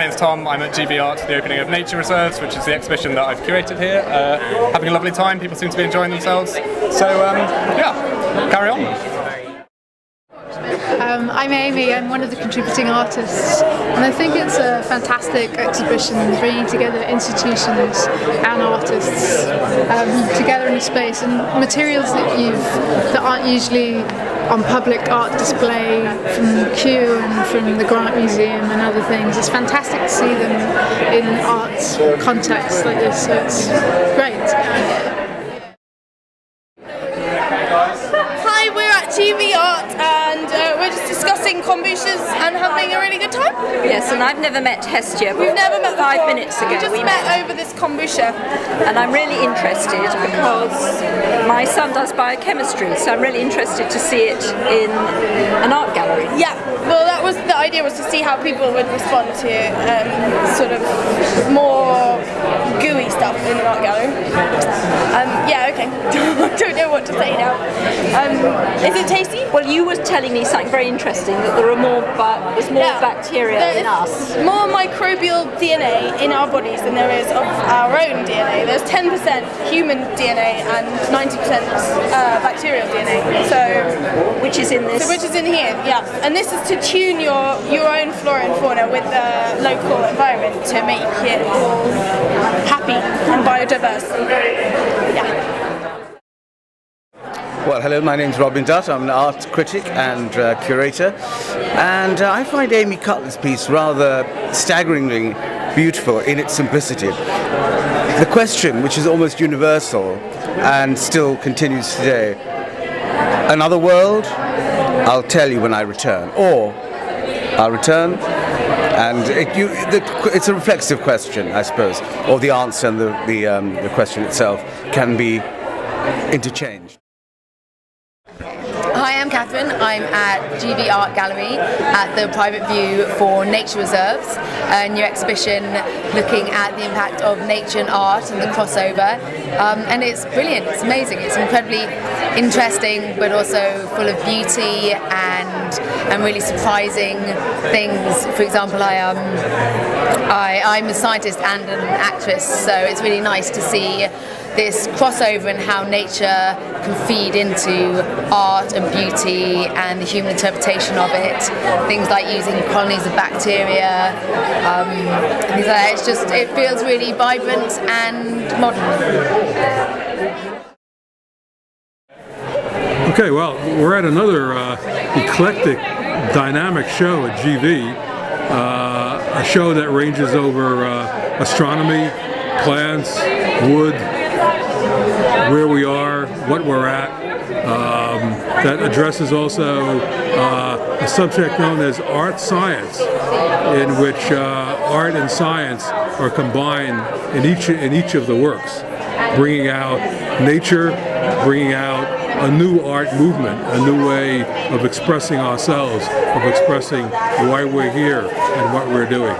name's Tom. I'm at GB Art for the opening of Nature Reserves, which is the exhibition that I've curated here. Having a lovely time. People seem to be enjoying themselves. So yeah, carry on. I'm Amy, I'm one of the contributing artists, and I think it's a fantastic exhibition bringing together institutions and artists together in a space, and materials that aren't usually on public art display from Kew and from the Grant Museum and other things. It's fantastic to see them in art context like this, so it's great. Hi, we're at GB Art and we're just discussing kombuchas and having a really good time. Yes, and I've never met Hestia. We've never met 5 minutes ago. We just met over this kombucha. And I'm really interested because my son does biochemistry, so I'm really interested to see it in an art gallery. Yeah, well that was the idea, was to see how people would respond to sort of more gooey stuff in an art gallery. Yeah, okay. I don't know what to say now. Is it tasty? Well, you were telling me something very interesting, that there are there's more bacteria in us. More microbial DNA in our bodies than there is of our own DNA. There's 10% human DNA and 90% bacterial DNA. So, which is in this? So which is in here, yeah. And this is to tune your own flora and fauna with the local environment to make it all happy and biodiverse. Yeah. Well, hello, my name's Robin Dutt. I'm an art critic and curator, and I find Amy Cutler's piece rather staggeringly beautiful in its simplicity. The question, which is almost universal and still continues today, another world? I'll tell you when I return, or I'll return, and it's a reflexive question, I suppose, or the answer and the question itself can be interchanged. Hi, I'm Catherine. I'm at GB Art Gallery at the private view for Nature Reserves, a new exhibition looking at the impact of nature and art and the crossover. And it's brilliant, it's amazing, it's incredibly interesting but also full of beauty and really surprising things. For example, I'm a scientist and an actress, so it's really nice to see this crossover and how nature can feed into art and beauty and the human interpretation of it. Things like using colonies of bacteria, things like that. It feels really vibrant and modern. Okay, well, we're at another eclectic, dynamic show at GV, a show that ranges over astronomy, plants, wood, where we are, what we're at, that addresses also a subject known as art science, in which art and science are combined in each of the works, bringing out nature, bringing out a new art movement, a new way of expressing ourselves, of expressing why we're here and what we're doing.